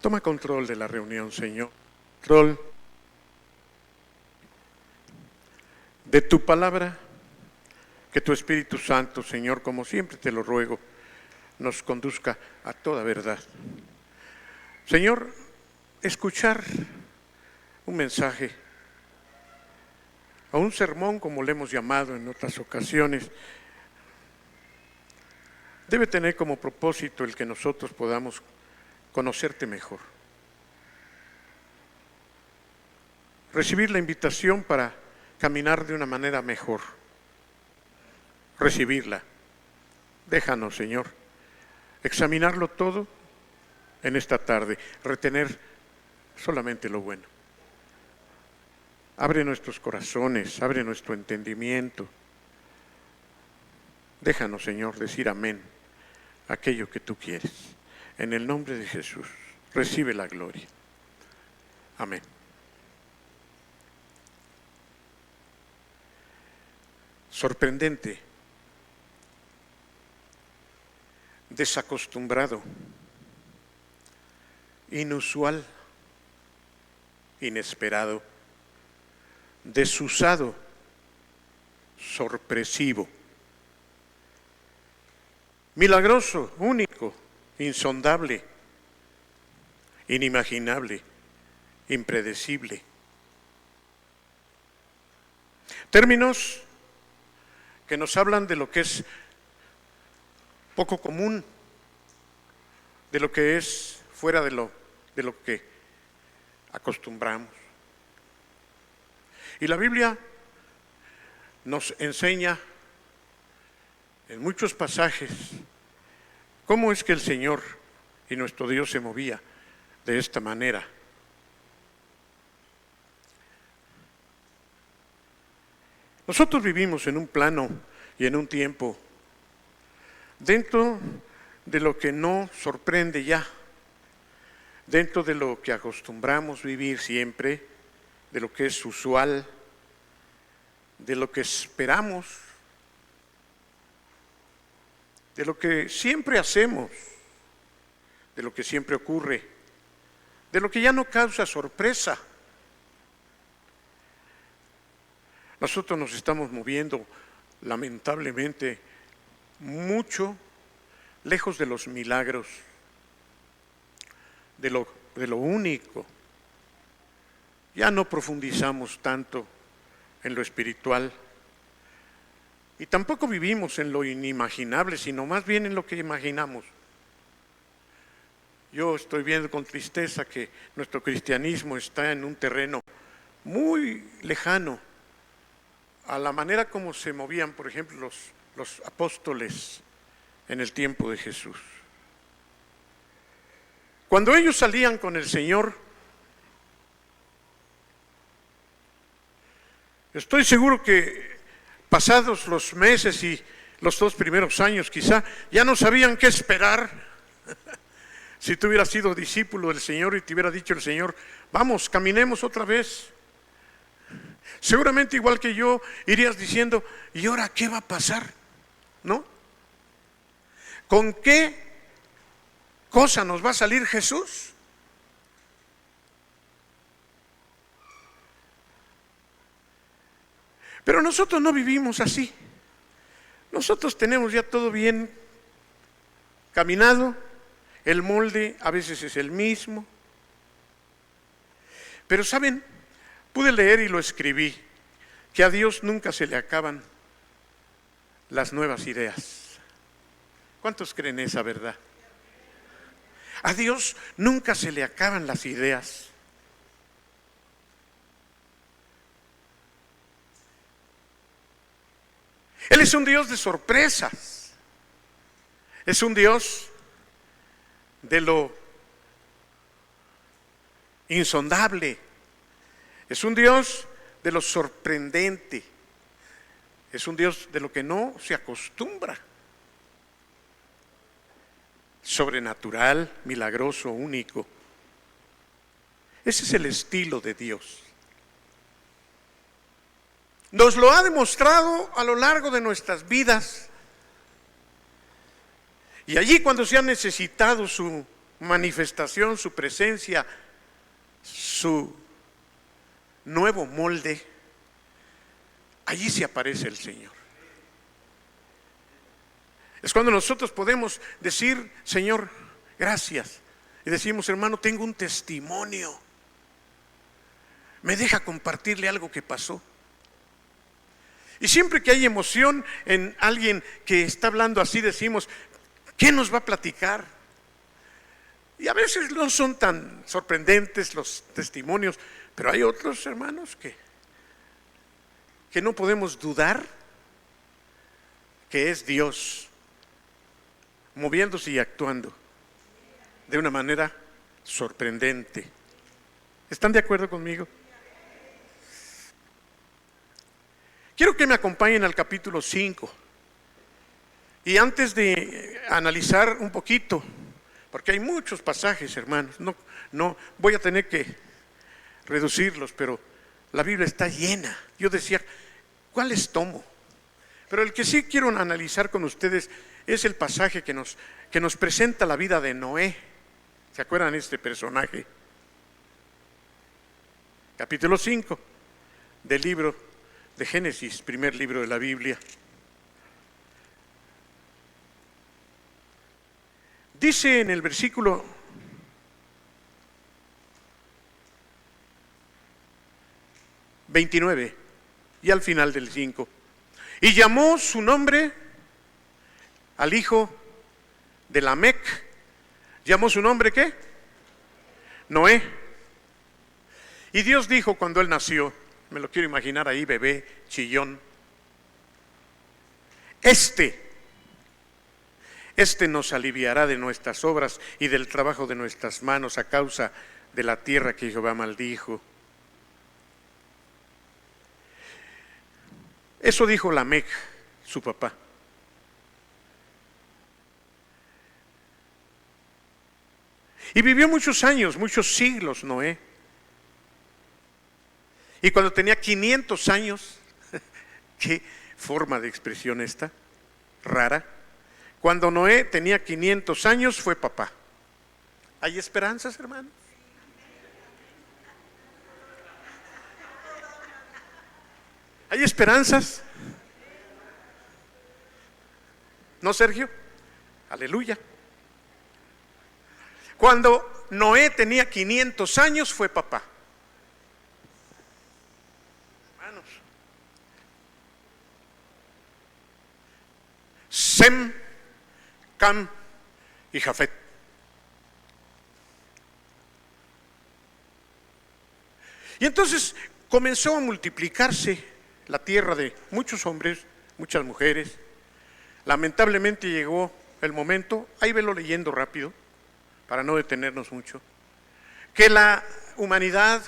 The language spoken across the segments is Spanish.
Toma control de la reunión, Señor. Control de tu palabra. Que tu Espíritu Santo, Señor, como siempre te lo ruego, nos conduzca a toda verdad. Señor, escuchar un mensaje o un sermón, como le hemos llamado en otras ocasiones, debe tener como propósito el que nosotros podamos conocerte mejor. Recibir la invitación para caminar de una manera mejor. Recibirla. Déjanos, Señor, examinarlo todo en esta tarde, retener solamente lo bueno. Abre nuestros corazones, abre nuestro entendimiento. Déjanos, Señor, decir amén a aquello que tú quieres. En el nombre de Jesús, recibe la gloria. Amén. Sorprendente, desacostumbrado, inusual, inesperado, desusado, sorpresivo, milagroso, único, insondable, inimaginable, impredecible. Términos que nos hablan de lo que es poco común, de lo que es fuera de lo que acostumbramos. Y la Biblia nos enseña en muchos pasajes cómo es que el Señor y nuestro Dios se movía de esta manera. Nosotros vivimos en un plano y en un tiempo dentro de lo que no sorprende ya, dentro de lo que acostumbramos vivir siempre, de lo que es usual, de lo que esperamos, de lo que siempre hacemos, de lo que siempre ocurre, de lo que ya no causa sorpresa. Nosotros nos estamos moviendo, lamentablemente, mucho lejos de los milagros, de lo único. Ya no profundizamos tanto en lo espiritual y tampoco vivimos en lo inimaginable, sino más bien en lo que imaginamos. Yo estoy viendo con tristeza que nuestro cristianismo está en un terreno muy lejano a la manera como se movían, por ejemplo, los apóstoles en el tiempo de Jesús. Cuando ellos salían con el Señor, estoy seguro que pasados los meses y los 2 primeros años quizá, ya no sabían qué esperar. Si tú hubieras sido discípulo del Señor y te hubiera dicho el Señor, vamos, caminemos otra vez. Seguramente igual que yo irías diciendo, ¿y ahora qué va a pasar? ¿No? ¿Con qué cosa nos va a salir Jesús? Pero nosotros no vivimos así. Nosotros tenemos ya todo bien caminado, el molde a veces es el mismo. Pero ¿saben? Pude leer y lo escribí, que a Dios nunca se le acaban las nuevas ideas. ¿Cuántos creen esa verdad? A Dios nunca se le acaban las ideas. Él es un Dios de sorpresas. Es un Dios de lo insondable. Es un Dios de lo sorprendente. Es un Dios de lo que no se acostumbra. Sobrenatural, milagroso, único. Ese es el estilo de Dios. Nos lo ha demostrado a lo largo de nuestras vidas. Y allí cuando se ha necesitado su manifestación, su presencia, su nuevo molde, allí se aparece el Señor. Es cuando nosotros podemos decir: Señor, gracias. Y decimos: hermano, tengo un testimonio. ¿Me deja compartirle algo que pasó? Y siempre que hay emoción en alguien que está hablando así, decimos: ¿qué nos va a platicar? Y a veces no son tan sorprendentes los testimonios, pero hay otros hermanos que no podemos dudar que es Dios moviéndose y actuando de una manera sorprendente. ¿Están de acuerdo conmigo? Quiero que me acompañen al capítulo 5. Y antes de analizar un poquito, porque hay muchos pasajes, hermanos, no voy a tener que reducirlos, pero la Biblia está llena. Yo decía: ¿cuáles tomo? Pero el que sí quiero analizar con ustedes es el pasaje que nos presenta la vida de Noé. ¿Se acuerdan de este personaje? Capítulo 5 del libro de Génesis, primer libro de la Biblia. Dice en el versículo 29 y al final del 5: y llamó su nombre al hijo de Lamec. ¿Llamó su nombre qué? Noé. Y Dios dijo cuando él nació, me lo quiero imaginar ahí, bebé, chillón: Este nos aliviará de nuestras obras y del trabajo de nuestras manos a causa de la tierra que Jehová maldijo. Eso dijo Lamec, su papá. Y vivió muchos años, muchos siglos Noé. Y cuando tenía 500 años, qué forma de expresión esta, rara. Cuando Noé tenía 500 años fue papá. ¿Hay esperanzas, hermanos? ¿Hay esperanzas? ¿No, Sergio? Aleluya. Cuando Noé tenía 500 años fue papá. Hermanos, Sem, Cam y Jafet. Y entonces comenzó a multiplicarse la tierra de muchos hombres, muchas mujeres. Lamentablemente llegó el momento, ahí velo leyendo rápido, para no detenernos mucho, que la humanidad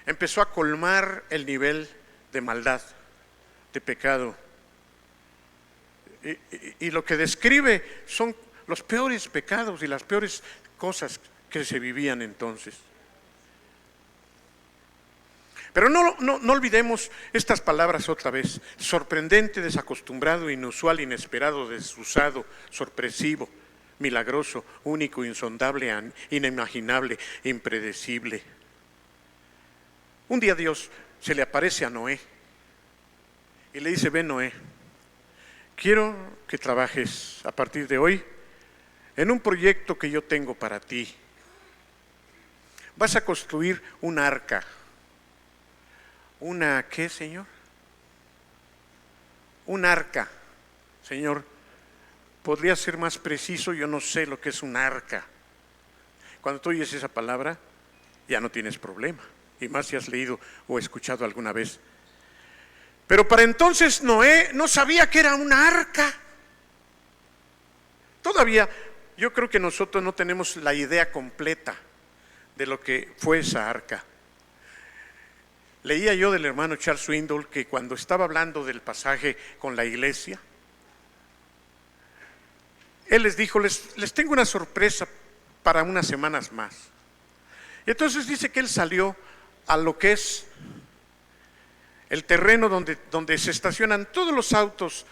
empezó a colmar el nivel de maldad, de pecado. Y lo que describe son los peores pecados y las peores cosas que se vivían entonces. Pero no olvidemos estas palabras otra vez: sorprendente, desacostumbrado, inusual, inesperado, desusado, sorpresivo, milagroso, único, insondable, inimaginable, impredecible. Un día Dios se le aparece a Noé y le dice: ven, Noé, quiero que trabajes a partir de hoy en un proyecto que yo tengo para ti. Vas a construir un arca. ¿Una qué, Señor? Un arca. Señor, ¿podría ser más preciso? Yo no sé lo que es un arca. Cuando tú oyes esa palabra, ya no tienes problema. Y más si has leído o escuchado alguna vez. Pero para entonces Noé no sabía que era una arca. Todavía yo creo que nosotros no tenemos la idea completa de lo que fue esa arca. Leía yo del hermano Charles Swindoll que cuando estaba hablando del pasaje con la iglesia, él les dijo: les tengo una sorpresa para unas semanas más. Y entonces dice que él salió a lo que es el terreno donde se estacionan todos los autos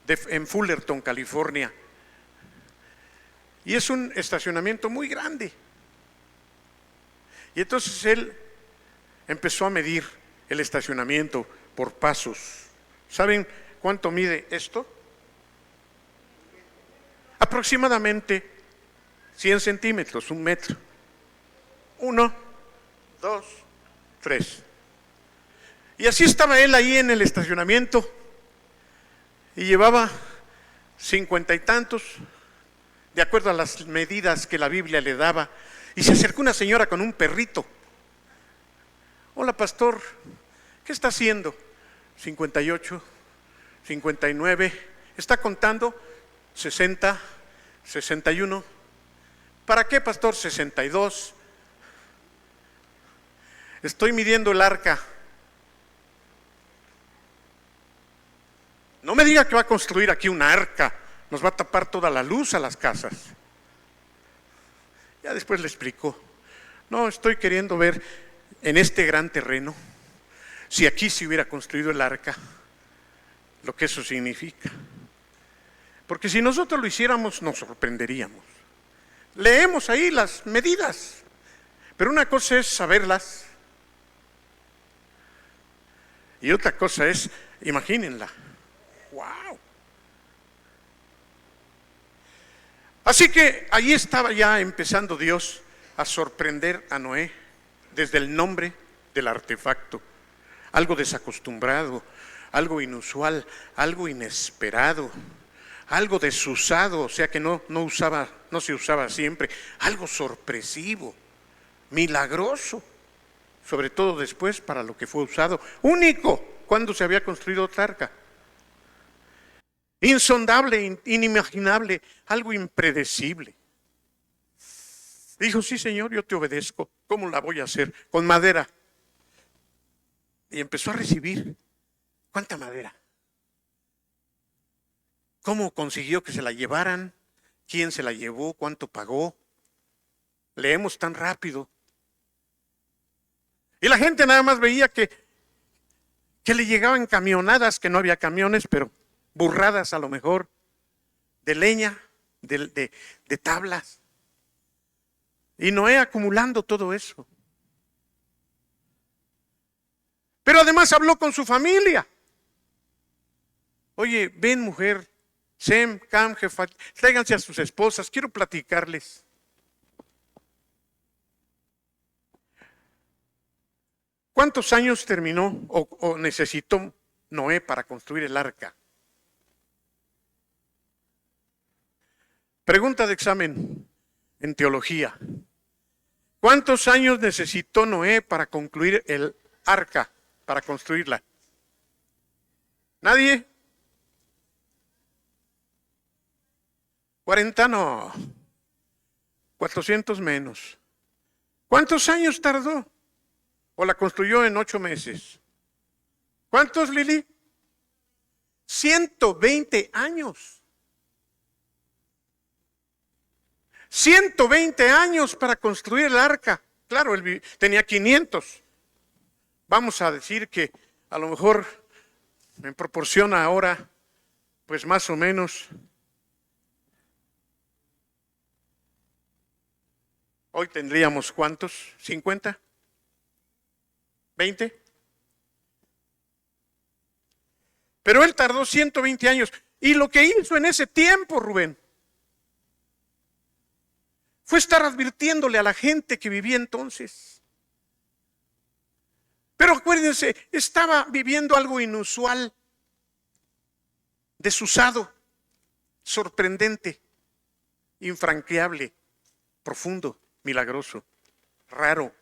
en Fullerton, California. Y es un estacionamiento muy grande. Y entonces él empezó a medir el estacionamiento por pasos. ¿Saben cuánto mide esto? Aproximadamente 100 centímetros, 1 metro. 1, 2, 3. Y así estaba él ahí en el estacionamiento y llevaba 50 y tantos, de acuerdo a las medidas que la Biblia le daba. Y se acercó una señora con un perrito. Hola, pastor, ¿qué está haciendo? 58, 59, ¿está contando? 60, 61. ¿Para qué, pastor? 62. Estoy midiendo el arca. No me diga que va a construir aquí una arca, nos va a tapar toda la luz a las casas. Ya después le explicó, no, estoy queriendo ver en este gran terreno, si aquí se hubiera construido el arca, lo que eso significa. Porque si nosotros lo hiciéramos, nos sorprenderíamos. Leemos ahí las medidas, pero una cosa es saberlas y otra cosa es, imagínenla. ¡Wow! Así que ahí estaba ya empezando Dios a sorprender a Noé desde el nombre del artefacto. Algo desacostumbrado, algo inusual, algo inesperado, algo desusado, o sea que no se usaba siempre, algo sorpresivo, milagroso, sobre todo después para lo que fue usado, único cuando se había construido otra arca. Insondable, inimaginable, algo impredecible. Dijo, sí, Señor, yo te obedezco. ¿Cómo la voy a hacer? Con madera. Y empezó a recibir. ¿Cuánta madera? ¿Cómo consiguió que se la llevaran? ¿Quién se la llevó? ¿Cuánto pagó? Leemos tan rápido. Y la gente nada más veía que le llegaban camionadas, que no había camiones, pero burradas a lo mejor, de leña, de tablas. Y Noé acumulando todo eso. Pero además habló con su familia. Oye, ven mujer, Sem, Cam, Jefat, tráiganse a sus esposas, quiero platicarles. ¿Cuántos años terminó o necesitó Noé para construir el arca? Pregunta de examen en teología. ¿Cuántos años necesitó Noé para concluir el arca, para construirla? ¿Nadie? 40 no. 400 menos. ¿Cuántos años tardó? ¿O la construyó en 8 meses? ¿Cuántos, Lili? 120 años. 120 años para construir el arca. Claro, él tenía 500. Vamos a decir que a lo mejor en proporción a ahora, pues más o menos. Hoy tendríamos ¿cuántos? ¿50? ¿20? Pero él tardó 120 años. Y lo que hizo en ese tiempo, Rubén, fue estar advirtiéndole a la gente que vivía entonces. Pero acuérdense, estaba viviendo algo inusual, desusado, sorprendente, infranqueable, profundo, milagroso, raro.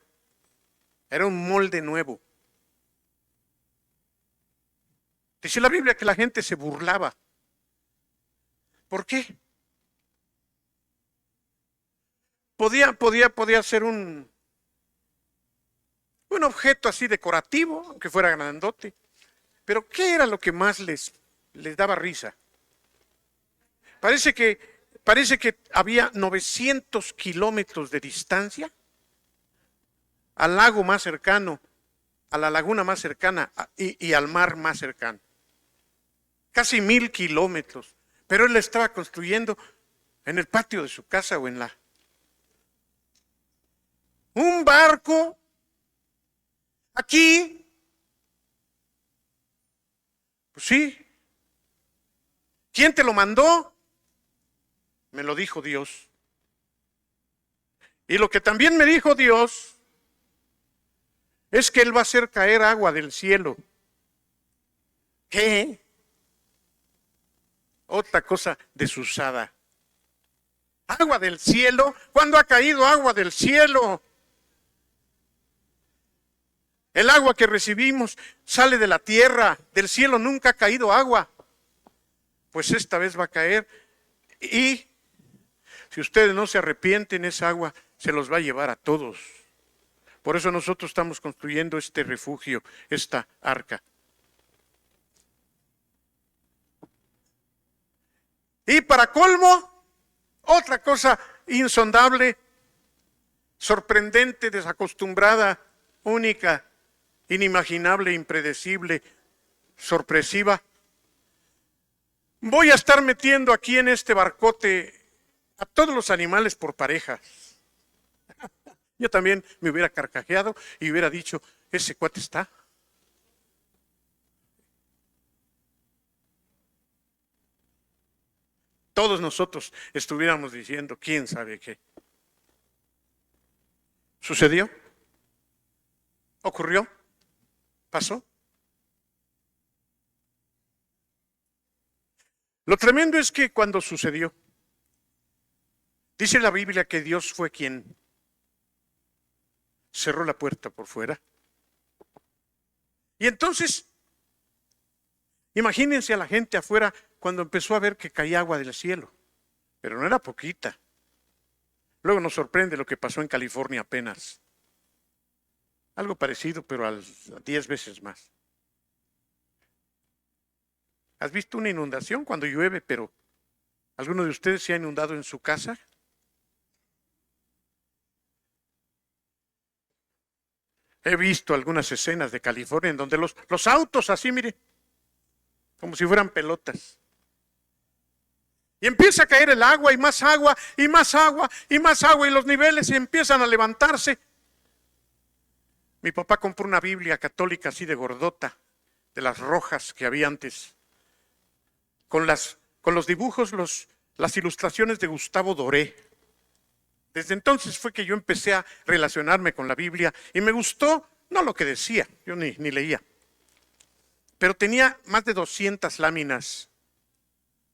Era un molde nuevo. Dice la Biblia que la gente se burlaba. ¿Por qué? Podía ser un objeto así decorativo, aunque fuera grandote. Pero ¿qué era lo que más les daba risa? Parece que había 900 kilómetros de distancia al lago más cercano, a la laguna más cercana y al mar más cercano. Casi 1000 kilómetros. Pero él la estaba construyendo en el patio de su casa o en la... Un barco aquí, pues sí. ¿Quién te lo mandó? Me lo dijo Dios. Y lo que también me dijo Dios es que Él va a hacer caer agua del cielo. ¿Qué? Otra cosa desusada. ¿Agua del cielo? ¿Cuándo ha caído agua del cielo? El agua que recibimos sale de la tierra, del cielo nunca ha caído agua. Pues esta vez va a caer y si ustedes no se arrepienten, esa agua se los va a llevar a todos. Por eso nosotros estamos construyendo este refugio, esta arca. Y para colmo, otra cosa insondable, sorprendente, desacostumbrada, única, inimaginable, impredecible, sorpresiva. Voy a estar metiendo aquí en este barcote a todos los animales por parejas. Yo también me hubiera carcajeado y hubiera dicho, ese cuate está. Todos nosotros estuviéramos diciendo, quién sabe qué. ¿Sucedió? ¿Ocurrió? ¿Pasó? Lo tremendo es que cuando sucedió, dice la Biblia que Dios fue quien cerró la puerta por fuera. Y entonces, imagínense a la gente afuera cuando empezó a ver que caía agua del cielo, pero no era poquita. Luego nos sorprende lo que pasó en California apenas. Algo parecido, pero a 10 veces más. ¿Has visto una inundación cuando llueve, pero alguno de ustedes se ha inundado en su casa? He visto algunas escenas de California en donde los autos así, mire, como si fueran pelotas. Y empieza a caer el agua y más agua y más agua y más agua y los niveles empiezan a levantarse. Mi papá compró una Biblia católica así de gordota, de las rojas que había antes, con los dibujos, las ilustraciones de Gustavo Doré. Desde entonces fue que yo empecé a relacionarme con la Biblia y me gustó, no lo que decía, yo ni leía, pero tenía más de 200 láminas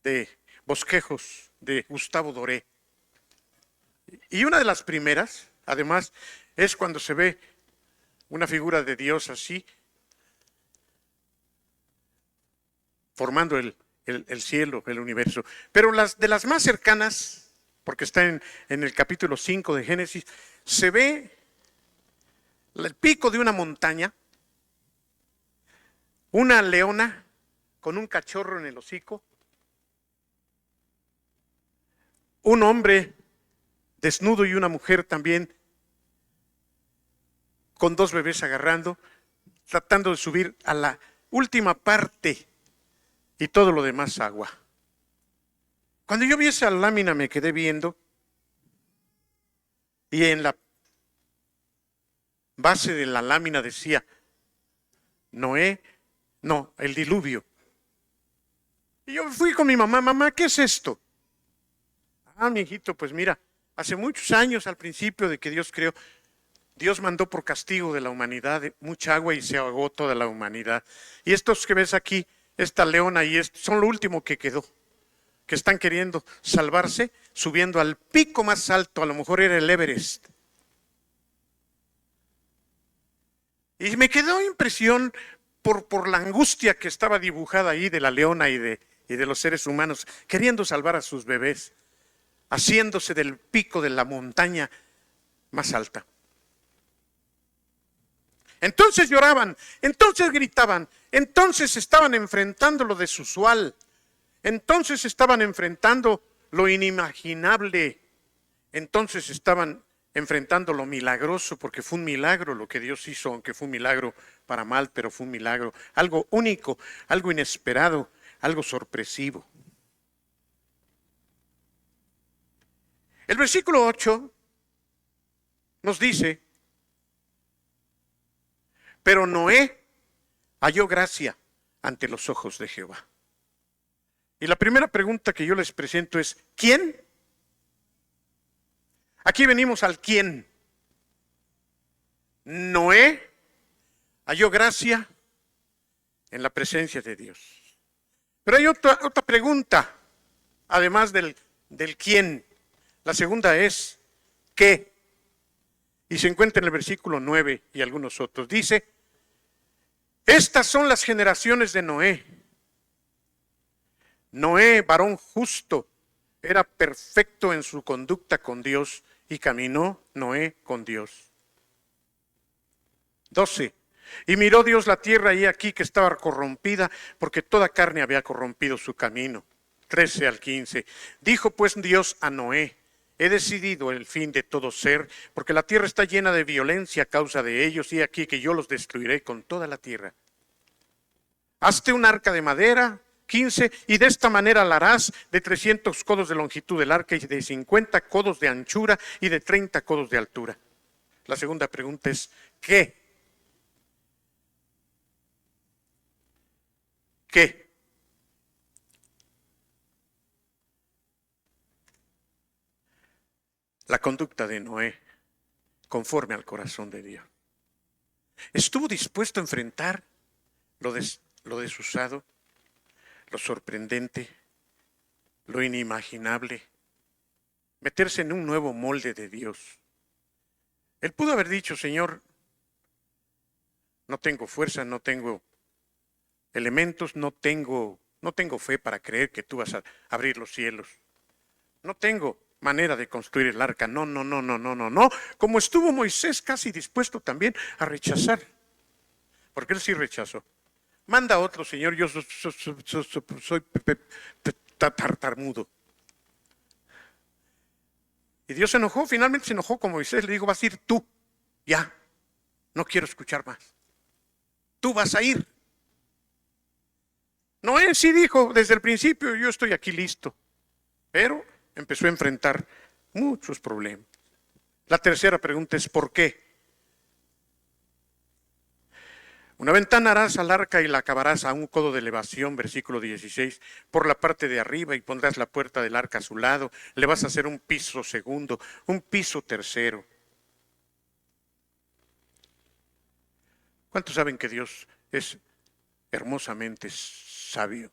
de bosquejos de Gustavo Doré. Y una de las primeras, además, es cuando se ve una figura de Dios así, formando el cielo, el universo. Pero de las más cercanas, porque está en el capítulo 5 de Génesis, se ve el pico de una montaña, una leona con un cachorro en el hocico, un hombre desnudo y una mujer también con 2 bebés agarrando, tratando de subir a la última parte y todo lo demás agua. Cuando yo vi esa lámina me quedé viendo y en la base de la lámina decía el diluvio. Y yo fui con mi mamá, mamá, ¿qué es esto? Ah, mi hijito, pues mira, hace muchos años al principio de que Dios creó, Dios mandó por castigo de la humanidad mucha agua y se ahogó toda la humanidad. Y estos que ves aquí, esta leona y esto, son lo último que quedó, que están queriendo salvarse, subiendo al pico más alto, a lo mejor era el Everest. Y me quedó impresión por la angustia que estaba dibujada ahí de la leona y de los seres humanos, queriendo salvar a sus bebés, haciéndose del pico de la montaña más alta. Entonces lloraban, entonces gritaban, entonces estaban enfrentando lo desusual, entonces estaban enfrentando lo inimaginable, entonces estaban enfrentando lo milagroso, porque fue un milagro lo que Dios hizo, aunque fue un milagro para mal, pero fue un milagro, algo único, algo inesperado, algo sorpresivo. El versículo 8 nos dice, pero Noé halló gracia ante los ojos de Jehová. Y la primera pregunta que yo les presento es, ¿quién? Aquí venimos al quién. Noé halló gracia en la presencia de Dios. Pero hay otra pregunta, además del quién. La segunda es, ¿qué? Y se encuentra en el versículo 9 y algunos otros. Dice, estas son las generaciones de Noé. Noé, varón justo, era perfecto en su conducta con Dios y caminó Noé con Dios. 12. Y miró Dios la tierra y aquí que estaba corrompida, porque toda carne había corrompido su camino. 13 al 15. Dijo pues Dios a Noé, he decidido el fin de todo ser, porque la tierra está llena de violencia a causa de ellos, y aquí que yo los destruiré con toda la tierra. Hazte un arca de madera. 15, y de esta manera la harás de 300 codos de longitud del arca y de 50 codos de anchura y de 30 codos de altura. La segunda pregunta es, ¿qué? ¿Qué? La conducta de Noé, conforme al corazón de Dios. Estuvo dispuesto a enfrentar lo desusado, lo sorprendente, lo inimaginable, meterse en un nuevo molde de Dios. Él pudo haber dicho, Señor, no tengo fuerza, no tengo elementos, no tengo fe para creer que tú vas a abrir los cielos. No tengo manera de construir el arca. No. Como estuvo Moisés casi dispuesto también a rechazar, porque él sí rechazó. Manda a otro, Señor, yo soy tartamudo. Y Dios se enojó, finalmente se enojó con Moisés, le dijo, vas a ir tú, ya, no quiero escuchar más. Tú vas a ir. Noé sí dijo desde el principio, yo estoy aquí listo, pero empezó a enfrentar muchos problemas. La tercera pregunta es, ¿por qué? Una ventana harás al arca y la acabarás a un codo de elevación, versículo 16, por la parte de arriba, y pondrás la puerta del arca a su lado. Le vas a hacer un piso segundo, un piso tercero. ¿Cuántos saben que Dios es hermosamente sabio?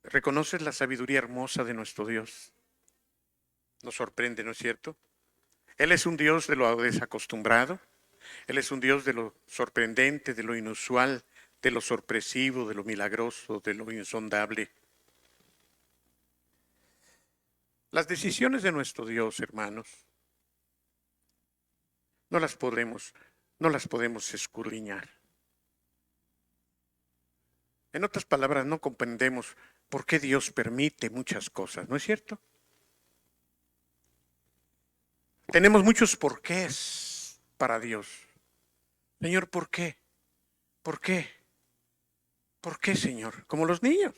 ¿Reconoces la sabiduría hermosa de nuestro Dios? Nos sorprende, ¿no es cierto? Él es un Dios de lo desacostumbrado. Él es un Dios de lo sorprendente, de lo inusual, de lo sorpresivo, de lo milagroso, de lo insondable. Las decisiones de nuestro Dios, hermanos, no las podemos escudriñar. En otras palabras, no comprendemos por qué Dios permite muchas cosas, ¿no es cierto? Tenemos muchos porqués para Dios. Señor, ¿por qué? ¿Por qué? ¿Por qué, Señor? Como los niños.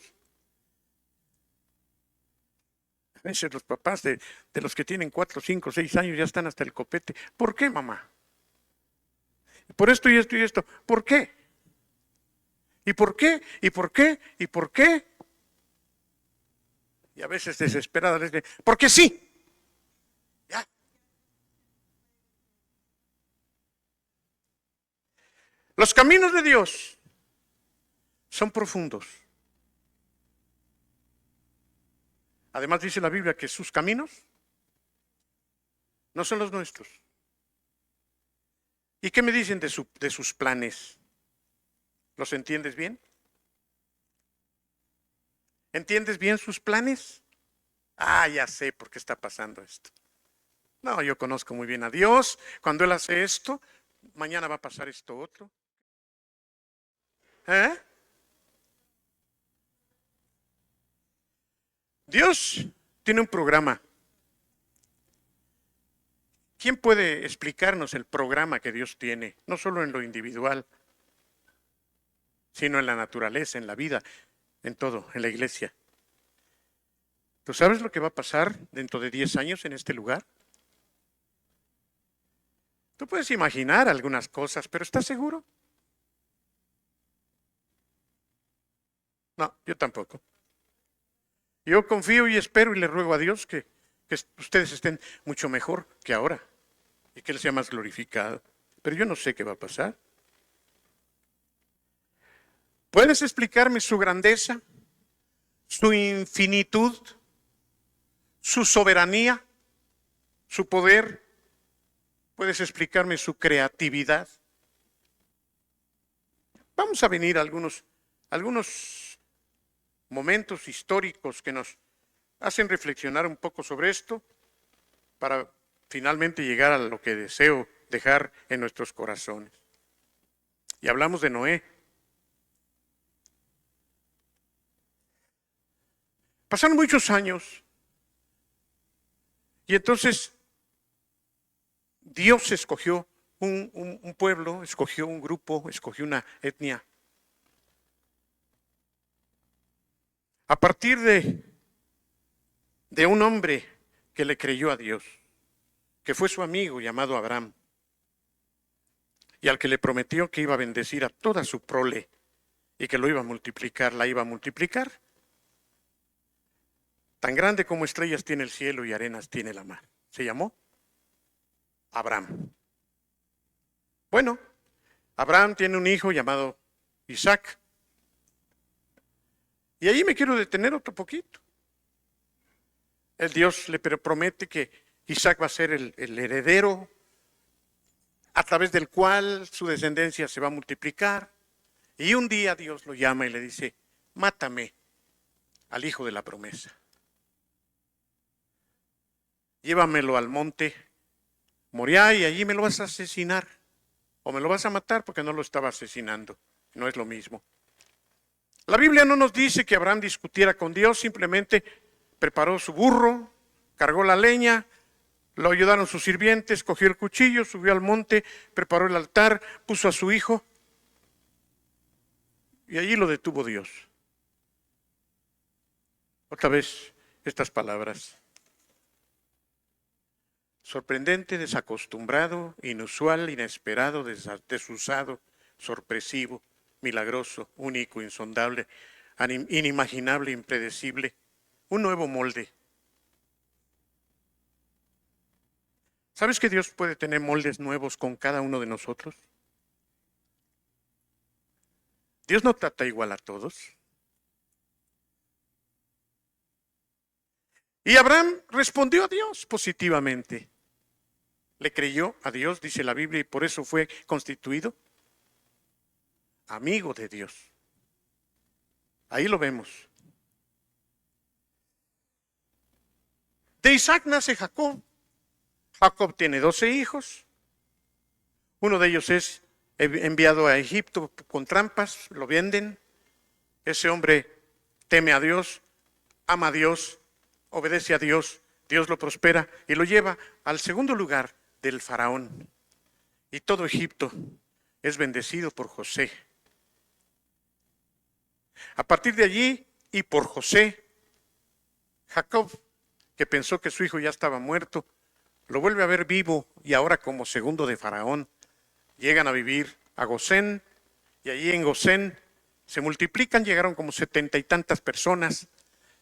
A veces los papás de los que tienen 4, 5, 6 años ya están hasta el copete. ¿Por qué, mamá? Por esto y esto y esto. ¿Por qué? ¿Y por qué? ¿Y por qué? ¿Y por qué? Y a veces desesperada les dice, porque sí. Ya. Los caminos de Dios son profundos. Además dice la Biblia que sus caminos no son los nuestros. ¿Y qué me dicen de sus planes? ¿Los entiendes bien? ¿Entiendes bien sus planes? Ah, ya sé por qué está pasando esto. No, yo conozco muy bien a Dios. Cuando Él hace esto, mañana va a pasar esto otro. Dios tiene un programa. ¿Quién puede explicarnos el programa que Dios tiene? No solo en lo individual, sino en la naturaleza, en la vida, en todo, en la iglesia. ¿Tú sabes lo que va a pasar dentro de 10 años en este lugar? Tú puedes imaginar algunas cosas, pero ¿estás seguro? No, yo tampoco. Yo confío y espero y le ruego a Dios que ustedes estén mucho mejor que ahora y que Él sea más glorificado. Pero yo no sé qué va a pasar. ¿Puedes explicarme su grandeza, su infinitud, su soberanía, su poder? ¿Puedes explicarme su creatividad? Vamos a venir a algunos momentos históricos que nos hacen reflexionar un poco sobre esto para finalmente llegar a lo que deseo dejar en nuestros corazones. Y hablamos de Noé. Pasaron muchos años y entonces Dios escogió un pueblo, escogió un grupo, escogió una etnia. A partir de un hombre que le creyó a Dios, que fue su amigo llamado Abraham, y al que le prometió que iba a bendecir a toda su prole y que lo iba a multiplicar, la iba a multiplicar. Tan grande como estrellas tiene el cielo y arenas tiene la mar. Se llamó Abraham. Bueno, Abraham tiene un hijo llamado Isaac. Y ahí me quiero detener otro poquito. El Dios le promete que Isaac va a ser el heredero a través del cual su descendencia se va a multiplicar. Y un día Dios lo llama y le dice, mátame al hijo de la promesa. Llévamelo al monte Moriah y allí me lo vas a asesinar. O me lo vas a matar porque no lo estaba asesinando. No es lo mismo. La Biblia no nos dice que Abraham discutiera con Dios, simplemente preparó su burro, cargó la leña, lo ayudaron sus sirvientes, cogió el cuchillo, subió al monte, preparó el altar, puso a su hijo y allí lo detuvo Dios. Otra vez estas palabras. Sorprendente, desacostumbrado, inusual, inesperado, desusado, sorpresivo, milagroso, único, insondable, inimaginable, impredecible, un nuevo molde. ¿Sabes que Dios puede tener moldes nuevos con cada uno de nosotros? Dios no trata igual a todos. Y Abraham respondió a Dios positivamente. Le creyó a Dios, dice la Biblia, y por eso fue constituido amigo de Dios. Ahí lo vemos. De Isaac nace Jacob. Jacob tiene 12 hijos. Uno de ellos es enviado a Egipto con trampas, lo venden. Ese hombre teme a Dios, ama a Dios, obedece a Dios, Dios lo prospera y lo lleva al segundo lugar del faraón. Y todo Egipto es bendecido por José. A partir de allí y por José, Jacob, que pensó que su hijo ya estaba muerto, lo vuelve a ver vivo y ahora como segundo de faraón. Llegan a vivir a Gosén y allí en Gosén se multiplican, llegaron como 70 y tantas personas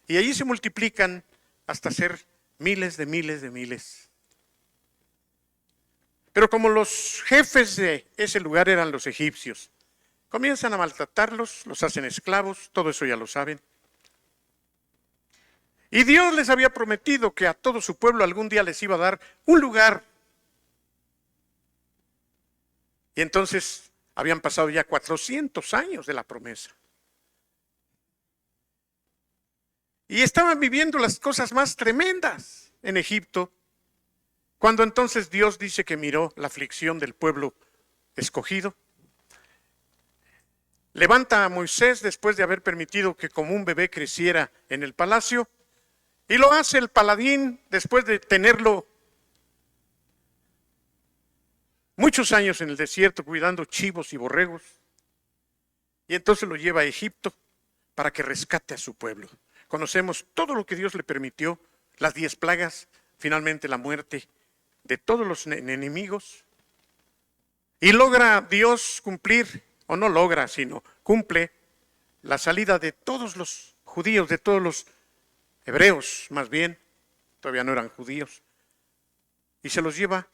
y allí se multiplican hasta ser miles de miles de miles. Pero como los jefes de ese lugar eran los egipcios, comienzan a maltratarlos, los hacen esclavos, todo eso ya lo saben. Y Dios les había prometido que a todo su pueblo algún día les iba a dar un lugar. Y entonces habían pasado ya 400 años de la promesa. Y estaban viviendo las cosas más tremendas en Egipto, cuando entonces Dios dice que miró la aflicción del pueblo escogido. Levanta a Moisés después de haber permitido que como un bebé creciera en el palacio, y lo hace el paladín después de tenerlo muchos años en el desierto cuidando chivos y borregos. Y entonces lo lleva a Egipto para que rescate a su pueblo. conocemos todo lo que Dios le permitió, las 10 plagas, finalmente la muerte de todos los enemigos. Y logra Dios cumplir, o no logra, sino cumple la salida de todos los judíos, de todos los hebreos, más bien, todavía no eran judíos, y se los lleva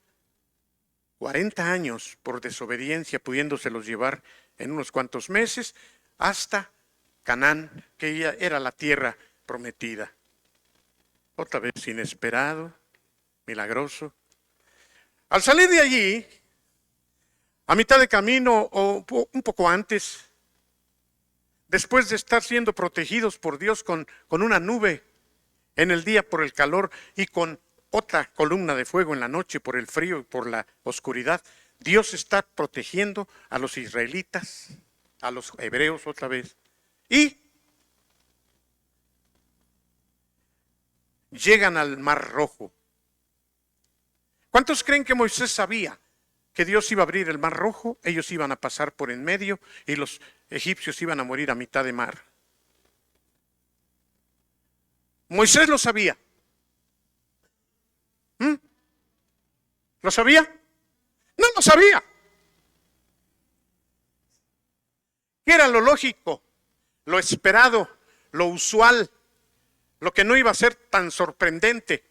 40 años por desobediencia, pudiéndoselos llevar en unos cuantos meses hasta Canaán, que ya era la tierra prometida. Otra vez inesperado, milagroso. Al salir de allí, a mitad de camino o un poco antes, después de estar siendo protegidos por Dios con una nube en el día por el calor y con otra columna de fuego en la noche por el frío y por la oscuridad, Dios está protegiendo a los israelitas, a los hebreos otra vez. Y llegan al Mar Rojo. ¿Cuántos creen que Moisés sabía que Dios iba a abrir el Mar Rojo? Ellos iban a pasar por en medio y los egipcios iban a morir a mitad de mar. Moisés lo sabía. ¿Lo sabía? No lo sabía. ¿Qué era lo lógico, lo esperado, lo usual, lo que no iba a ser tan sorprendente,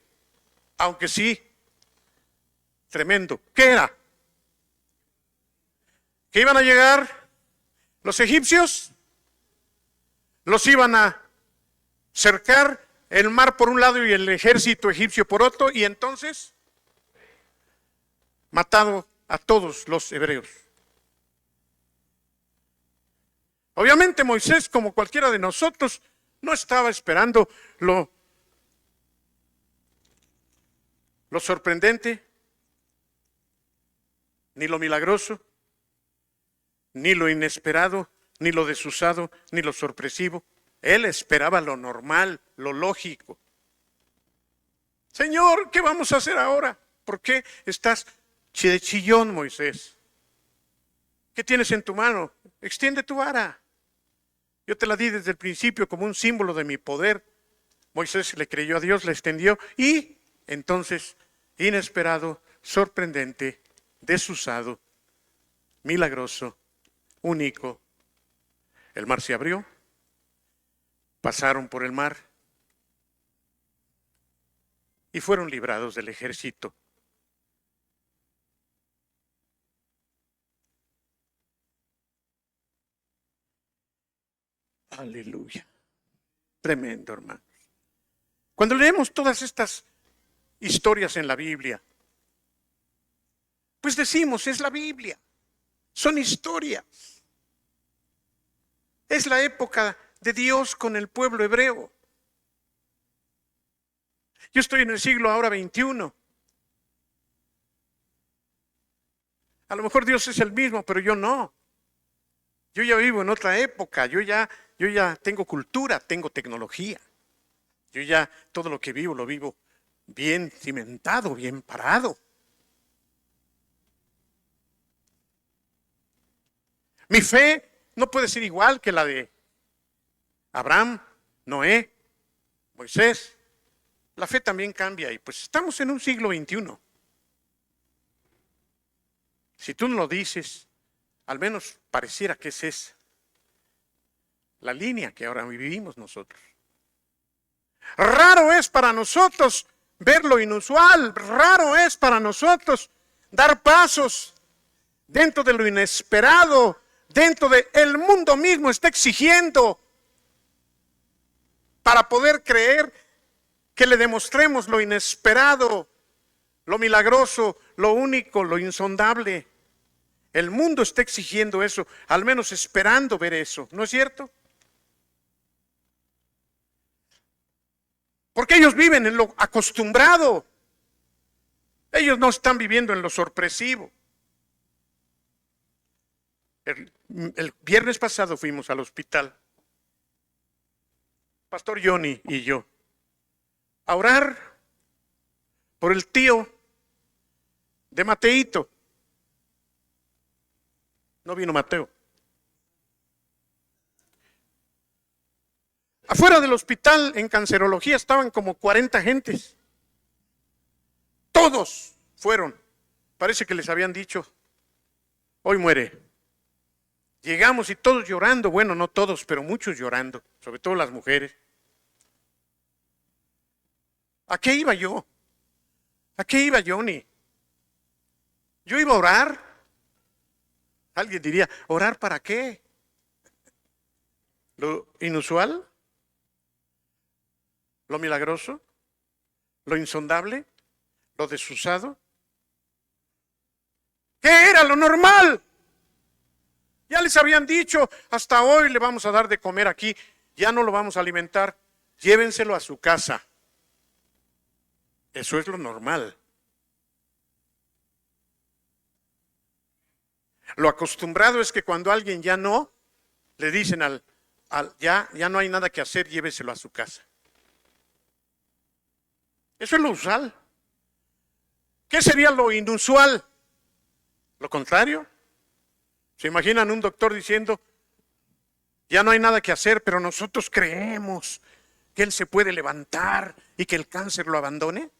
aunque sí tremendo? ¿Qué era? ¿Que iban a llegar los egipcios? Los iban a cercar el mar por un lado y el ejército egipcio por otro, y entonces matado a todos los hebreos. Obviamente Moisés, como cualquiera de nosotros, no estaba esperando lo sorprendente, ni lo milagroso, ni lo inesperado, ni lo desusado, ni lo sorpresivo. Él esperaba lo normal, lo lógico. Señor, ¿qué vamos a hacer ahora? ¿Por qué estás de chillón, Moisés? ¿Qué tienes en tu mano? Extiende tu vara. Yo te la di desde el principio como un símbolo de mi poder. Moisés le creyó a Dios, la extendió y entonces, inesperado, sorprendente, desusado, milagroso, único, el mar se abrió, pasaron por el mar y fueron librados del ejército. Aleluya. Tremendo, hermanos. Cuando leemos todas estas historias en la Biblia, pues decimos, es la Biblia, son historias. Es la época de Dios con el pueblo hebreo. Yo estoy en el siglo ahora XXI. A lo mejor Dios es el mismo, pero yo no. Yo ya vivo en otra época, yo ya tengo cultura, tengo tecnología. Yo ya todo lo que vivo lo vivo bien cimentado, bien parado. Mi fe no puede ser igual que la de Abraham, Noé, Moisés. La fe también cambia y pues estamos en un siglo XXI. Si tú no lo dices, al menos pareciera que esa es la línea que ahora vivimos nosotros. Raro es para nosotros ver lo inusual, raro es para nosotros dar pasos dentro de lo inesperado, dentro de el mundo mismo está exigiendo para poder creer que le demostremos lo inesperado, lo milagroso, lo único, lo insondable. El mundo está exigiendo eso, al menos esperando ver eso, ¿no es cierto? Porque ellos viven en lo acostumbrado. Ellos no están viviendo en lo sorpresivo. El viernes pasado fuimos al hospital, Pastor Johnny y yo, a orar por el tío de Mateito. No vino Mateo. Afuera del hospital en cancerología estaban como 40 gentes. Todos fueron. Parece que les habían dicho, hoy muere. Llegamos y todos llorando, bueno, no todos, pero muchos llorando, sobre todo las mujeres. ¿A qué iba yo? ¿A qué iba Johnny? Yo iba a orar. Alguien diría, ¿orar para qué? ¿Lo inusual? ¿Lo milagroso? ¿Lo insondable? ¿Lo desusado? ¿Qué era lo normal? Ya les habían dicho, hasta hoy le vamos a dar de comer aquí, ya no lo vamos a alimentar, llévenselo a su casa. Eso es lo normal. Lo acostumbrado es que cuando alguien ya no, le dicen ya no hay nada que hacer, lléveselo a su casa. Eso es lo usual. ¿Qué sería lo inusual? ¿Lo contrario? ¿Se imaginan un doctor diciendo, ya no hay nada que hacer, pero nosotros creemos que él se puede levantar y que el cáncer lo abandone?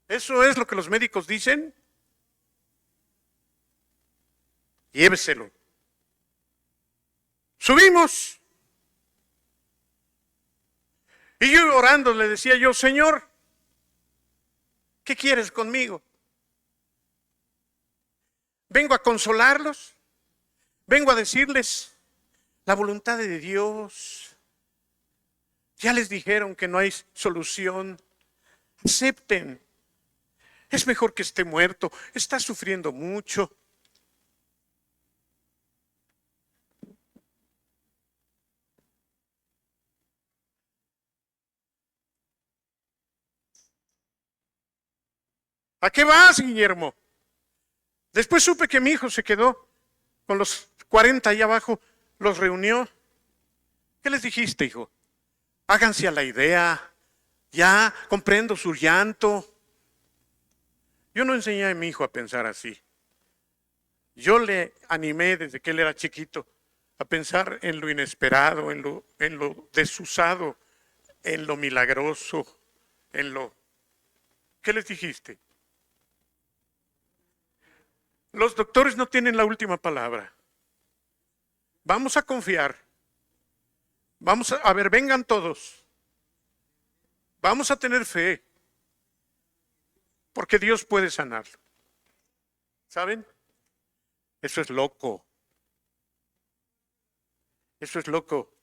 ¿Eso es lo que los médicos dicen? Lléveselo. Subimos. Y yo orando le decía yo, Señor, ¿qué quieres conmigo? Vengo a consolarlos, vengo a decirles la voluntad de Dios. Ya les dijeron que no hay solución. Acepten. Es mejor que esté muerto, está sufriendo mucho. ¿A qué vas, Guillermo? Después supe que mi hijo se quedó con los 40 allá abajo, los reunió. ¿Qué les dijiste, hijo? Háganse a la idea, ya comprendo su llanto. Yo no enseñé a mi hijo a pensar así. Yo le animé desde que él era chiquito a pensar en lo inesperado, en lo desusado, en lo milagroso, en lo... ¿Qué les dijiste? Los doctores no tienen la última palabra. Vamos a confiar. Vamos a ver, vengan todos. Vamos a tener fe. Porque Dios puede sanarlo. ¿Saben? Eso es loco. Eso es loco.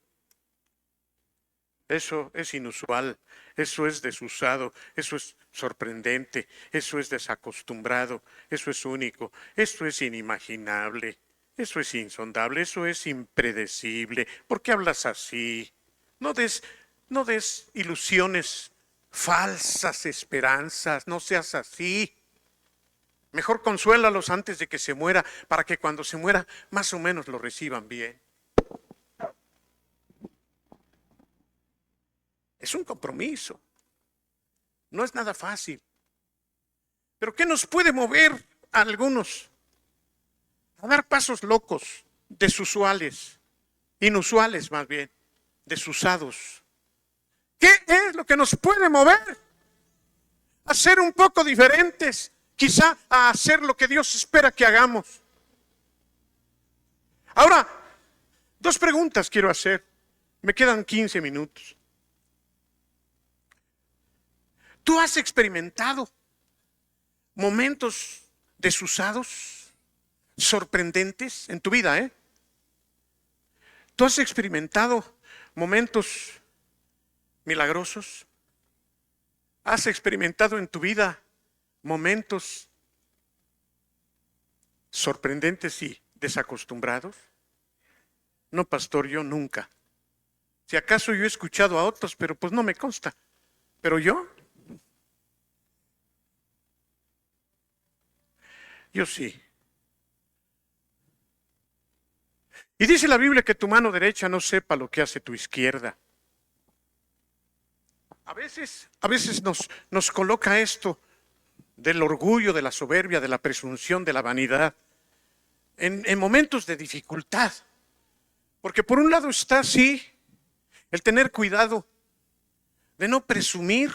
Eso es inusual, eso es desusado, eso es sorprendente, eso es desacostumbrado, eso es único, eso es inimaginable, eso es insondable, eso es impredecible. ¿Por qué hablas así? No des ilusiones, falsas esperanzas, no seas así. Mejor consuélalos antes de que se muera, para que cuando se muera más o menos lo reciban bien. Es un compromiso. No es nada fácil. Pero ¿qué nos puede mover a algunos a dar pasos locos, desusuales, inusuales más bien, desusados? ¿Qué es lo que nos puede mover a ser un poco diferentes? Quizá a hacer lo que Dios espera que hagamos. Ahora, 2 preguntas quiero hacer. Me quedan 15 minutos. ¿Tú has experimentado momentos desusados, sorprendentes en tu vida, ¿Tú has experimentado momentos milagrosos? ¿Has experimentado en tu vida momentos sorprendentes y desacostumbrados? No, pastor, yo nunca. Si acaso yo he escuchado a otros, pero pues no me consta. Pero yo sí. Y dice la Biblia que tu mano derecha no sepa lo que hace tu izquierda. A veces nos coloca esto del orgullo, de la soberbia, de la presunción, de la vanidad, en momentos de dificultad. Porque por un lado está, sí, el tener cuidado de no presumir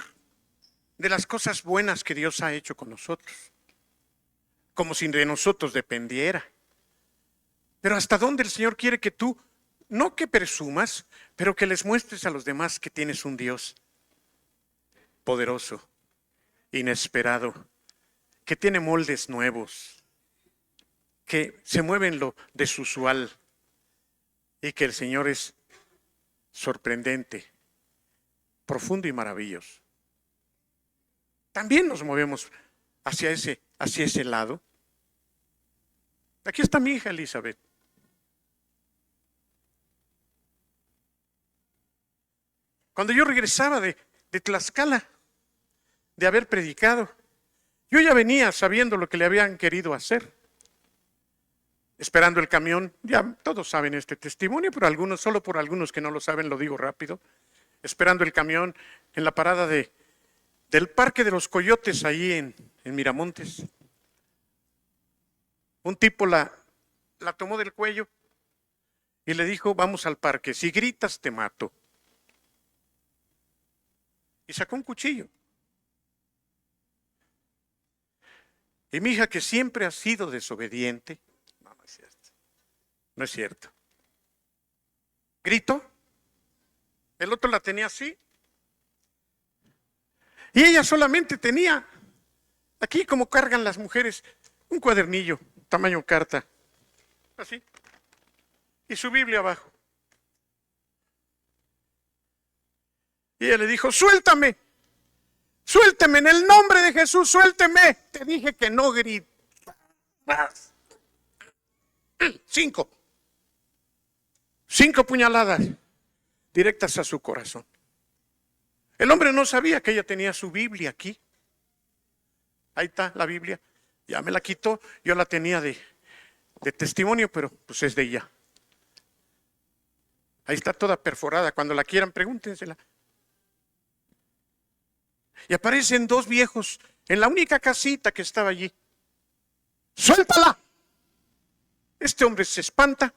de las cosas buenas que Dios ha hecho con nosotros, como si de nosotros dependiera. Pero hasta dónde el Señor quiere que tú, no que presumas, pero que les muestres a los demás que tienes un Dios poderoso, inesperado, que tiene moldes nuevos, que se mueve en lo desusual y que el Señor es sorprendente, profundo y maravilloso. También nos movemos hacia ese lado. Aquí está mi hija Elizabeth. Cuando yo regresaba de Tlaxcala, de haber predicado, yo ya venía sabiendo lo que le habían querido hacer. Esperando el camión, ya todos saben este testimonio, pero algunos, solo por algunos que no lo saben, lo digo rápido. Esperando el camión en la parada del Parque de los Coyotes, ahí en Miramontes. Un tipo la tomó del cuello y le dijo: vamos al parque, si gritas te mato. Y sacó un cuchillo. Y mi hija, que siempre ha sido desobediente, no es cierto, no es cierto, gritó. El otro la tenía así. Y ella solamente tenía, aquí como cargan las mujeres, un cuadernillo, tamaño carta, así, y su Biblia abajo. Y ella le dijo: suéltame, suélteme, en el nombre de Jesús, suélteme. Te dije que no gritas. 5 puñaladas directas a su corazón. El hombre no sabía que ella tenía su Biblia aquí. Ahí está la Biblia. Ya me la quitó. Yo la tenía de testimonio, pero pues es de ella. Ahí está toda perforada. Cuando la quieran, pregúntensela. Y aparecen 2 viejos en la única casita que estaba allí. ¡Suéltala! Este hombre se espanta,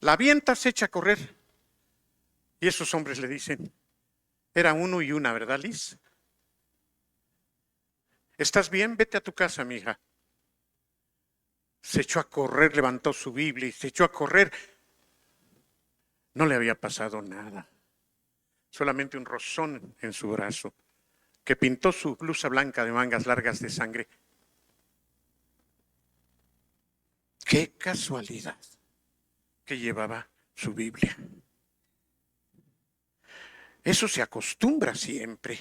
la avienta, se echa a correr. Y esos hombres le dicen: era uno y una, ¿verdad, Liz? ¿Estás bien? Vete a tu casa, mi hija. Se echó a correr, levantó su Biblia y se echó a correr. No le había pasado nada, solamente un rozón en su brazo, que pintó su blusa blanca de mangas largas de sangre. ¡Qué casualidad que llevaba su Biblia! Eso se acostumbra siempre.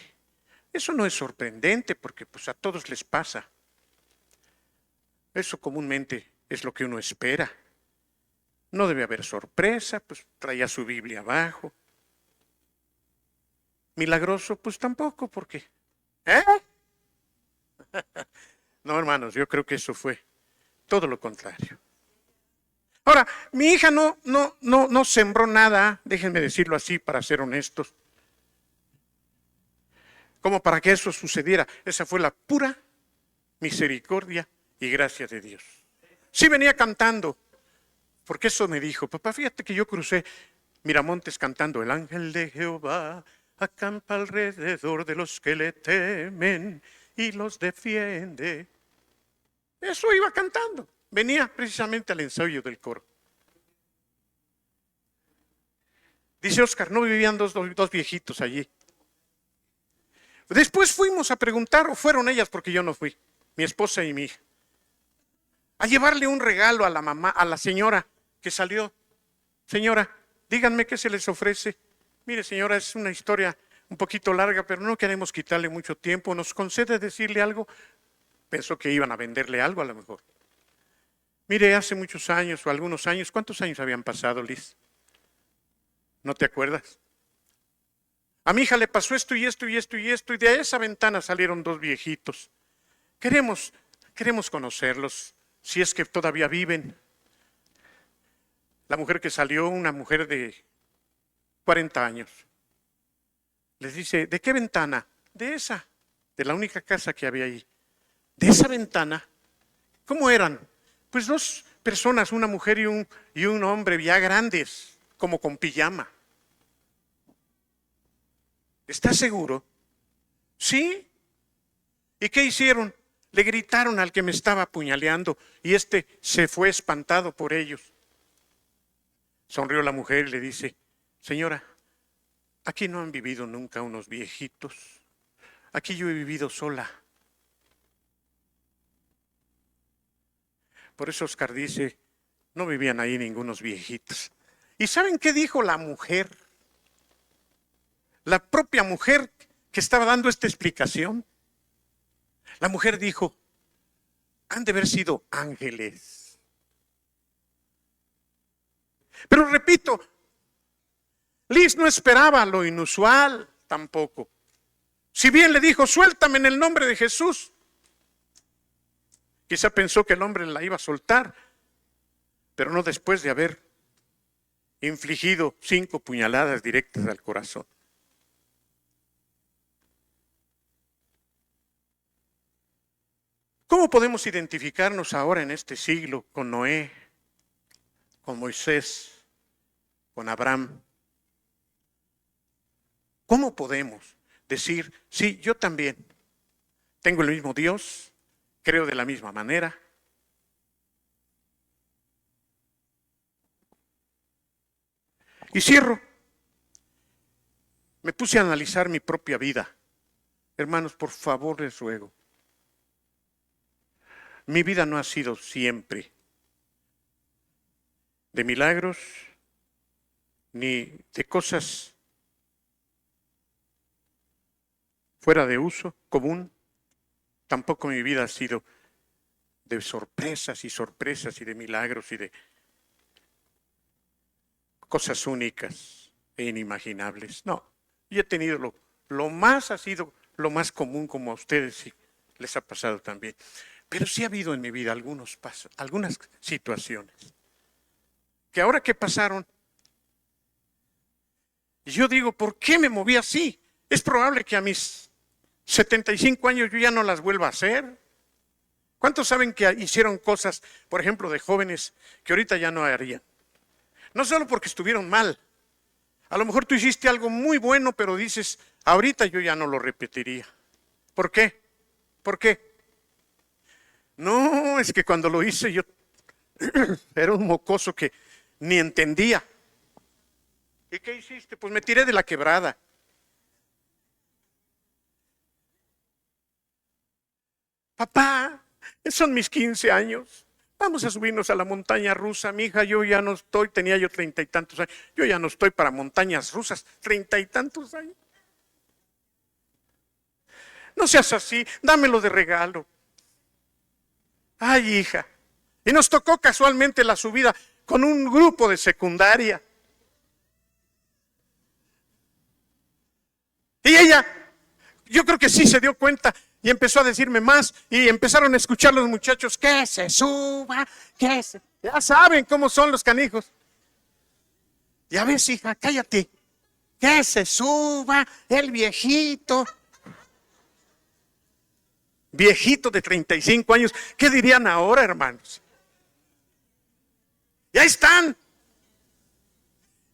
Eso no es sorprendente porque pues a todos les pasa. Eso comúnmente es lo que uno espera. No debe haber sorpresa, pues traía su Biblia abajo. Milagroso, pues tampoco, porque no, hermanos, yo creo que eso fue todo lo contrario. Ahora, mi hija no sembró nada, déjenme decirlo así para ser honestos, como para que eso sucediera. Esa fue la pura misericordia y gracia de Dios. Sí venía cantando, porque eso me dijo: papá, fíjate que yo crucé Miramontes cantando: el ángel de Jehová acampa alrededor de los que le temen y los defiende. Eso iba cantando. Venía precisamente al ensayo del coro. Dice Oscar: no vivían dos viejitos allí. Después fuimos a preguntar, o fueron ellas porque yo no fui, mi esposa y mi hija, a llevarle un regalo a la mamá, a la señora que salió. Señora, díganme qué se les ofrece. Mire, señora, es una historia un poquito larga, pero no queremos quitarle mucho tiempo. ¿Nos concede decirle algo? Pensó que iban a venderle algo a lo mejor. Mire, hace muchos años o algunos años, ¿cuántos años habían pasado, Liz? ¿No te acuerdas? A mi hija le pasó esto y esto y esto y esto, y de esa ventana salieron 2 viejitos. Queremos conocerlos, si es que todavía viven. La mujer que salió, una mujer de 40 años. Les dice: ¿de qué ventana? De esa, de la única casa que había ahí. De esa ventana. ¿Cómo eran? Pues 2 personas, una mujer y un hombre ya grandes, como con pijama. ¿Estás seguro? Sí. ¿Y qué hicieron? Le gritaron al que me estaba apuñaleando y se fue espantado por ellos. Sonrió la mujer y le dice: señora, aquí no han vivido nunca unos viejitos. Aquí yo he vivido sola. Por eso Oscar dice, no vivían ahí ningunos viejitos. ¿Y saben qué dijo la mujer? La propia mujer que estaba dando esta explicación. La mujer dijo, han de haber sido ángeles. Pero repito, Liz no esperaba lo inusual tampoco. Si bien le dijo, suéltame en el nombre de Jesús, quizá pensó que el hombre la iba a soltar, pero no después de haber infligido 5 puñaladas directas al corazón. ¿Cómo podemos identificarnos ahora en este siglo con Noé, con Moisés, con Abraham? ¿Cómo podemos decir, sí, yo también tengo el mismo Dios, creo de la misma manera? Y cierro. Me puse a analizar mi propia vida. Hermanos, por favor les ruego. Mi vida no ha sido siempre de milagros, ni de cosas fuera de uso común. Tampoco mi vida ha sido de sorpresas y de milagros y de cosas únicas e inimaginables. No, yo he tenido lo más, ha sido lo más común, como a ustedes sí les ha pasado también. Pero sí ha habido en mi vida algunas situaciones que ahora que pasaron, yo digo, ¿por qué me moví así? Es probable que a mis 75 años yo ya no las vuelva a hacer. ¿Cuántos saben que hicieron cosas, por ejemplo, de jóvenes que ahorita ya no harían? No solo porque estuvieron mal. A lo mejor tú hiciste algo muy bueno, pero dices, ahorita yo ya no lo repetiría. ¿Por qué? ¿Por qué? No, es que cuando lo hice yo era un mocoso que ni entendía. ¿Y qué hiciste? Pues me tiré de la quebrada. Papá, son mis 15 años. Vamos a subirnos a la montaña rusa. Mi hija, yo ya no estoy, tenía yo 30 y tantos años. Yo ya no estoy para montañas rusas, 30 y tantos años. No seas así, dámelo de regalo. Ay, hija. Y nos tocó casualmente la subida con un grupo de secundaria. Y ella, yo creo que sí se dio cuenta y empezó a decirme más y empezaron a escuchar los muchachos, que se suba, que se... Ya saben cómo son los canijos. Ya ves, hija, cállate. Que se suba el viejito. Viejito de 35 años. ¿Qué dirían ahora, hermanos? Y ahí están.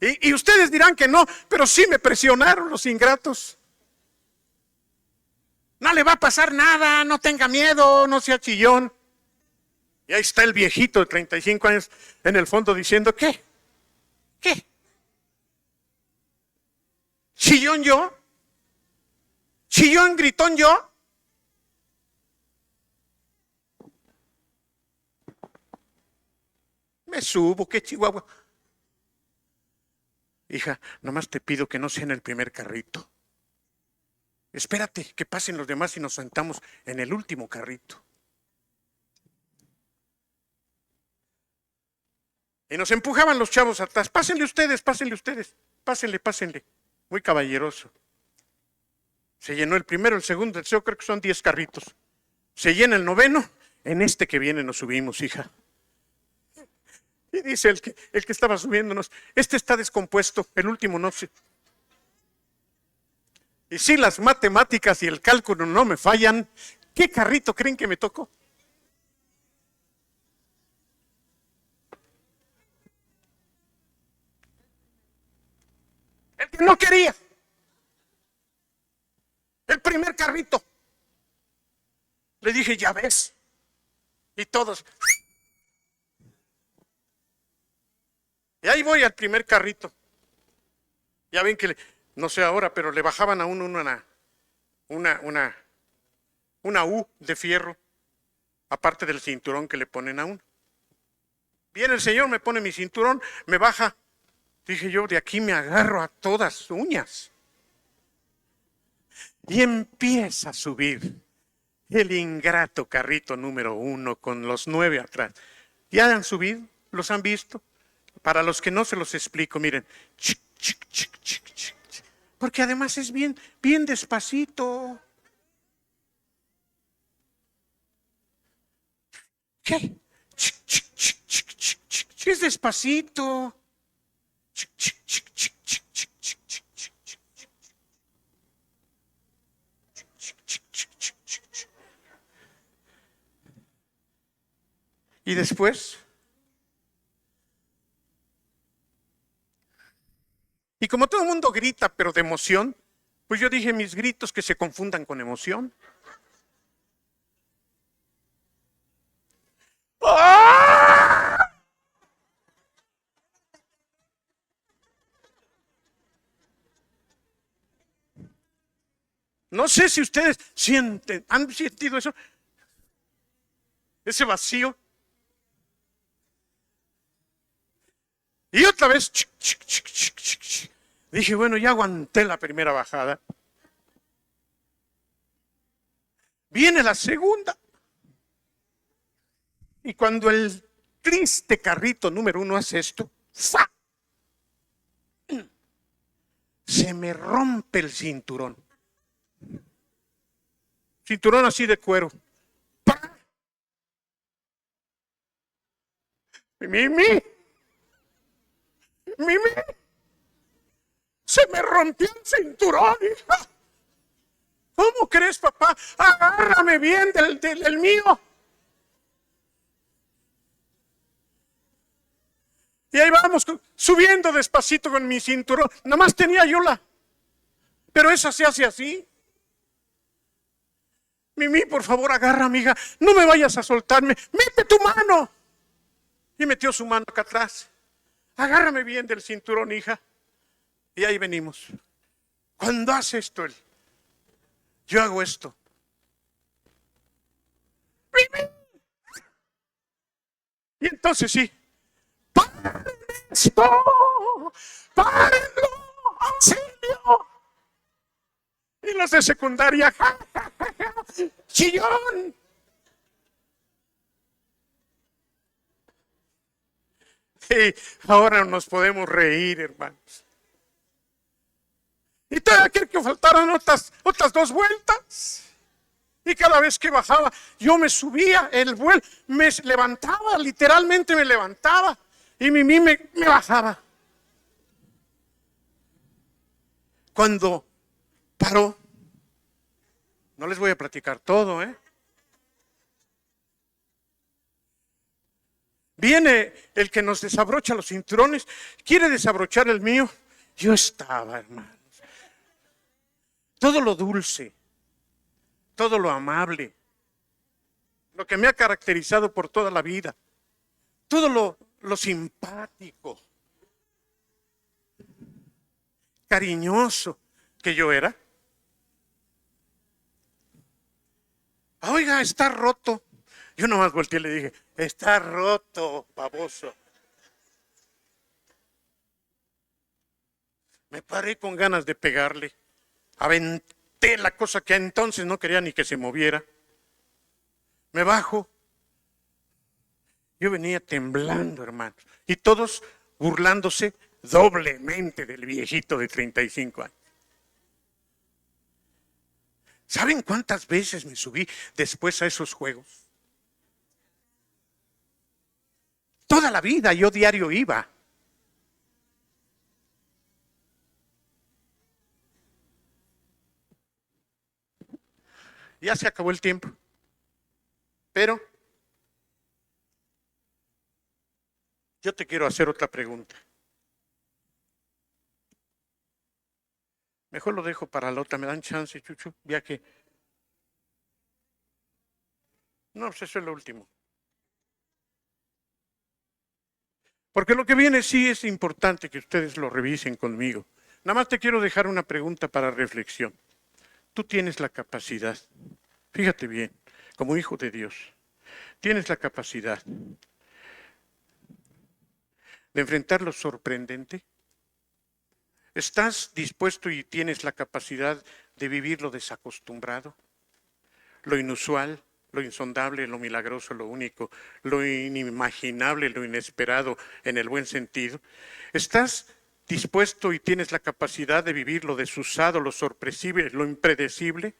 Y ustedes dirán que no, pero sí me presionaron los ingratos. No le va a pasar nada, no tenga miedo, no sea chillón. Y ahí está el viejito de 35 años en el fondo diciendo, ¿qué? ¿Qué? ¿Chillón yo? ¿Chillón, gritón yo? Me subo, qué chihuahua. Hija, nomás te pido que no sea en el primer carrito. Espérate que pasen los demás y nos sentamos en el último carrito. Y nos empujaban los chavos atrás. Pásenle ustedes, pásenle ustedes. Pásenle, pásenle. Muy caballeroso. Se llenó el primero, el segundo, el tercero, creo que son 10 carritos. Se llena el noveno. En este que viene nos subimos, hija. Y dice el que estaba subiéndonos, este está descompuesto, el último no sé. Y si las matemáticas y el cálculo no me fallan, ¿qué carrito creen que me tocó? El que no quería. El primer carrito. Le dije, ya ves. Y todos. Y ahí voy al primer carrito. Ya ven que, no sé ahora, pero le bajaban a uno una U de fierro, aparte del cinturón que le ponen a uno. Viene el señor, me pone mi cinturón, me baja. Dije yo, de aquí me agarro a todas uñas. Y empieza a subir el ingrato carrito número 1 con los 9 atrás. ¿Ya han subido? ¿Los han visto? Para los que no se los explico, miren. Chic, chic, chic, chic, chic, chic. Porque además es bien, bien despacito. ¿Qué? Chic, chic, chic, chic, chic, chic, chic. Es despacito. Chic, chic, chic, chic, chic, chic, chic, chic, chic, chic, chic. Chic, chic, chic, chic, chic, chic. Y después, y como todo el mundo grita, pero de emoción, pues yo dije mis gritos que se confundan con emoción. ¡Ah! No sé si ustedes sienten, han sentido eso, ese vacío. Y otra vez, chic, chic, chic, chic, chic, chic. Dije, bueno, ya aguanté la primera bajada. Viene la segunda. Y cuando el triste carrito número 1 hace esto, ¡fa! Se me rompe el cinturón. Cinturón así de cuero. ¡Pah! Mimi, Mimi, se me rompió el cinturón, hija. ¿Cómo crees, papá? Agárrame bien del mío. Y ahí vamos, subiendo despacito con mi cinturón. Nada más tenía yo pero esa se hace así. Mimi, por favor, agarra, amiga. No me vayas a soltarme. Mete tu mano. Y metió su mano acá atrás. Agárrame bien del cinturón, hija. Y ahí venimos. Cuando hace esto él, yo hago esto. ¡Mimi! Y entonces sí. ¡Paren esto! ¡Párenlo! ¡Auxilio! Y los de secundaria, ¡ja, ja, ja, ja! ¡Chillón! Y ahora nos podemos reír, hermanos. Y todavía quiero que faltaran otras 2 vueltas. Y cada vez que bajaba, yo me subía, el vuelo, me levantaba, literalmente me levantaba. Y Mimi me bajaba. Cuando paró, no les voy a platicar todo, Viene el que nos desabrocha los cinturones, quiere desabrochar el mío. Yo estaba, hermanos. Todo lo dulce, todo lo amable, lo que me ha caracterizado por toda la vida, todo lo simpático, cariñoso que yo era. Oiga, está roto. Yo nomás volteé y le dije, está roto, baboso. Me paré con ganas de pegarle. Aventé la cosa que entonces no quería ni que se moviera. Me bajo. Yo venía temblando, hermanos. Y todos burlándose doblemente del viejito de 35 años. ¿Saben cuántas veces me subí después a esos juegos? Toda la vida yo diario iba. Ya se acabó el tiempo. Pero yo te quiero hacer otra pregunta. Mejor lo dejo para la otra. ¿Me dan chance, Chucho? Ya que... No, pues eso es lo último. Porque lo que viene sí es importante que ustedes lo revisen conmigo. Nada más te quiero dejar una pregunta para reflexión. Tú tienes la capacidad, fíjate bien, como hijo de Dios, tienes la capacidad de enfrentar lo sorprendente. ¿Estás dispuesto y tienes la capacidad de vivir lo desacostumbrado, lo inusual, lo insondable, lo milagroso, lo único, lo inimaginable, lo inesperado en el buen sentido? ¿Estás dispuesto y tienes la capacidad de vivir lo desusado, lo sorpresible, lo impredecible?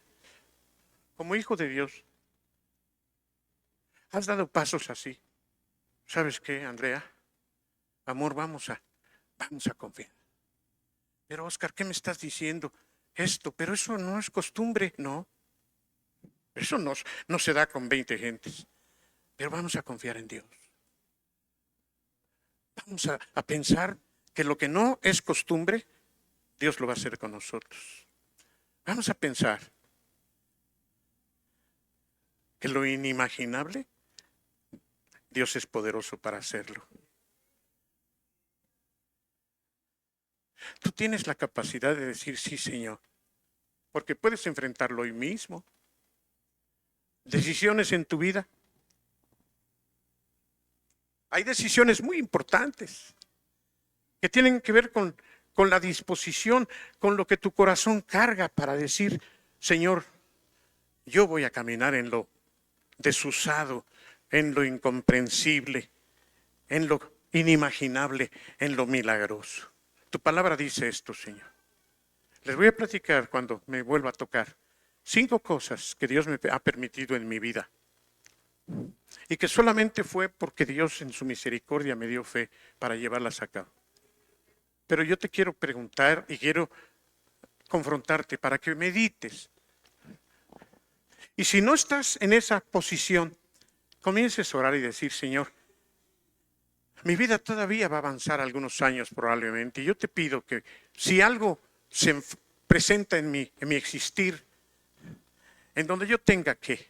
Como hijo de Dios, ¿has dado pasos así? ¿Sabes qué, Andrea? Amor, vamos a confiar. Pero Oscar, ¿qué me estás diciendo? Esto, pero eso no es costumbre, no. Eso no se da con 20 gentes. Pero vamos a confiar en Dios. Vamos a pensar que lo que no es costumbre, Dios lo va a hacer con nosotros. Vamos a pensar que lo inimaginable, Dios es poderoso para hacerlo. Tú tienes la capacidad de decir sí, Señor, porque puedes enfrentarlo hoy mismo. Decisiones en tu vida. Hay decisiones muy importantes que tienen que ver con la disposición, con lo que tu corazón carga para decir, Señor, yo voy a caminar en lo desusado, en lo incomprensible, en lo inimaginable, en lo milagroso. Tu palabra dice esto, Señor. Les voy a platicar cuando me vuelva a tocar 5 cosas que Dios me ha permitido en mi vida y que solamente fue porque Dios en su misericordia me dio fe para llevarlas a cabo. Pero yo te quiero preguntar y quiero confrontarte para que medites. Y si no estás en esa posición, comiences a orar y decir, Señor, mi vida todavía va a avanzar algunos años probablemente. Y yo te pido que si algo se presenta en mi existir, en donde yo tenga que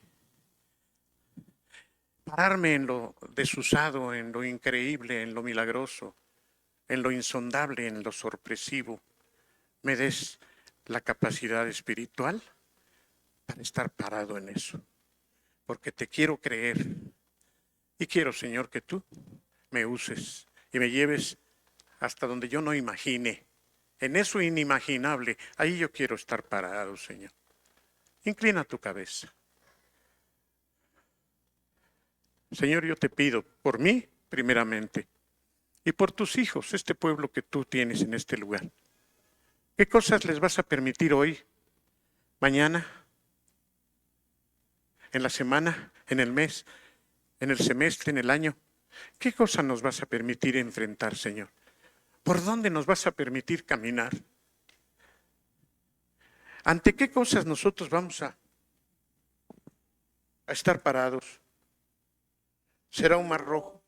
pararme en lo desusado, en lo increíble, en lo milagroso, en lo insondable, en lo sorpresivo, me des la capacidad espiritual para estar parado en eso. Porque te quiero creer y quiero, Señor, que tú me uses y me lleves hasta donde yo no imagine. En eso inimaginable, ahí yo quiero estar parado, Señor. Inclina tu cabeza. Señor, yo te pido por mí, primeramente, y por tus hijos, este pueblo que tú tienes en este lugar. ¿Qué cosas les vas a permitir hoy, mañana, en la semana, en el mes, en el semestre, en el año? ¿Qué cosas nos vas a permitir enfrentar, Señor? ¿Por dónde nos vas a permitir caminar? ¿Ante qué cosas nosotros vamos a estar parados? ¿Será un mar rojo?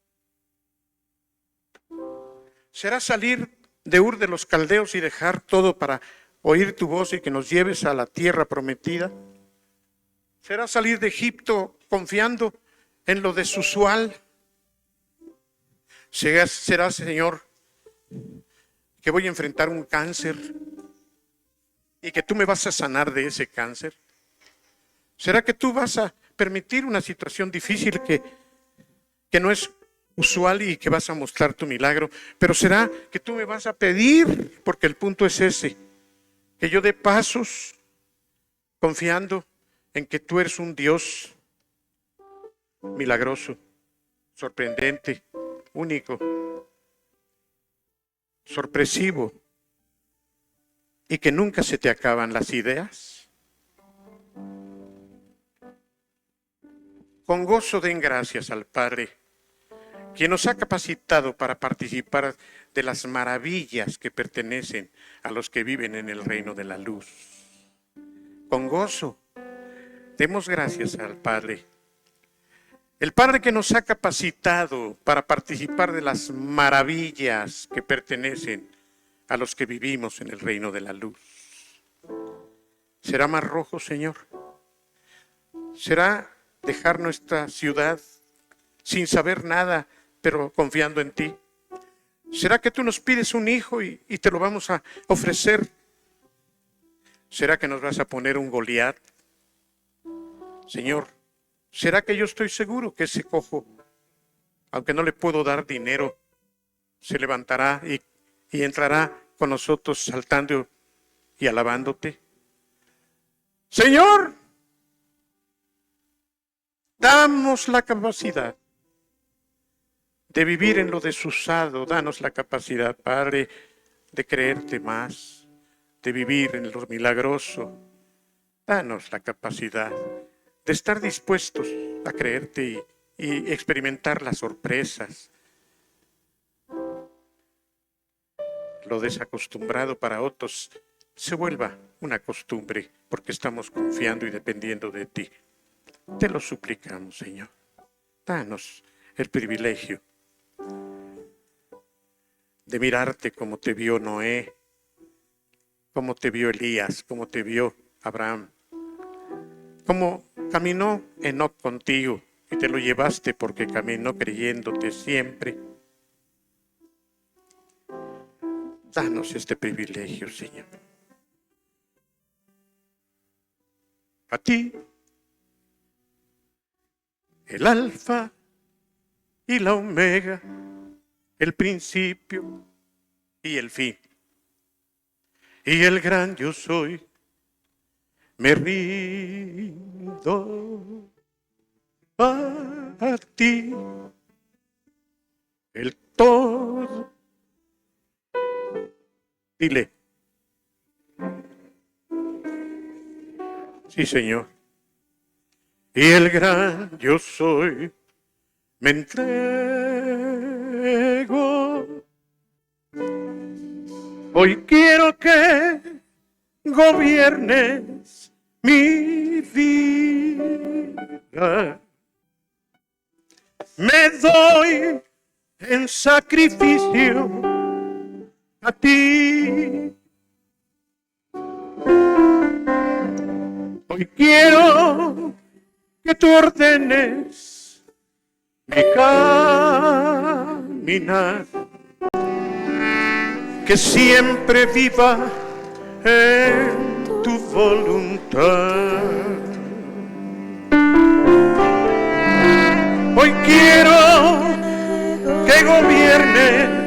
¿Será salir de Ur de los Caldeos y dejar todo para oír tu voz y que nos lleves a la tierra prometida? ¿Será salir de Egipto confiando en lo desusual? ¿Será, Señor, que voy a enfrentar un cáncer y que tú me vas a sanar de ese cáncer? ¿Será que tú vas a permitir una situación difícil que no es usual y que vas a mostrar tu milagro? Pero será que tú me vas a pedir, porque el punto es ese, que yo dé pasos confiando en que tú eres un Dios milagroso, sorprendente, único, sorpresivo, y que nunca se te acaban las ideas. Con gozo den gracias al Padre, quien nos ha capacitado para participar de las maravillas que pertenecen a los que viven en el reino de la luz. Con gozo demos gracias al Padre. El Padre que nos ha capacitado para participar de las maravillas que pertenecen a los que vivimos en el reino de la luz. ¿Será Mar Rojo, Señor? ¿Será dejar nuestra ciudad sin saber nada, pero confiando en ti? ¿Será que tú nos pides un hijo y te lo vamos a ofrecer? ¿Será que nos vas a poner un Goliat? Señor, ¿será que yo estoy seguro que ese cojo, aunque no le puedo dar dinero, se levantará y entrará con nosotros saltando y alabándote? Señor, damos la capacidad de vivir en lo desusado. Danos la capacidad, Padre, de creerte más, de vivir en lo milagroso. Danos la capacidad de estar dispuestos a creerte y experimentar las sorpresas. Lo desacostumbrado para otros se vuelva una costumbre porque estamos confiando y dependiendo de ti. Te lo suplicamos, Señor. Danos el privilegio de mirarte como te vio Noé, como te vio Elías, como te vio Abraham, como caminó Enoc contigo y te lo llevaste porque caminó creyéndote siempre. Danos este privilegio, Señor. A ti, el alfa y la omega, el principio y el fin, y el gran yo soy, me rindo a ti, el todo. Dile. Sí, Señor. Y el gran yo soy, me entrego. Hoy quiero que gobiernes mi vida. Me doy en sacrificio a ti. Hoy quiero que tú ordenes mi caminar, que siempre viva en tu voluntad. Hoy quiero que gobiernes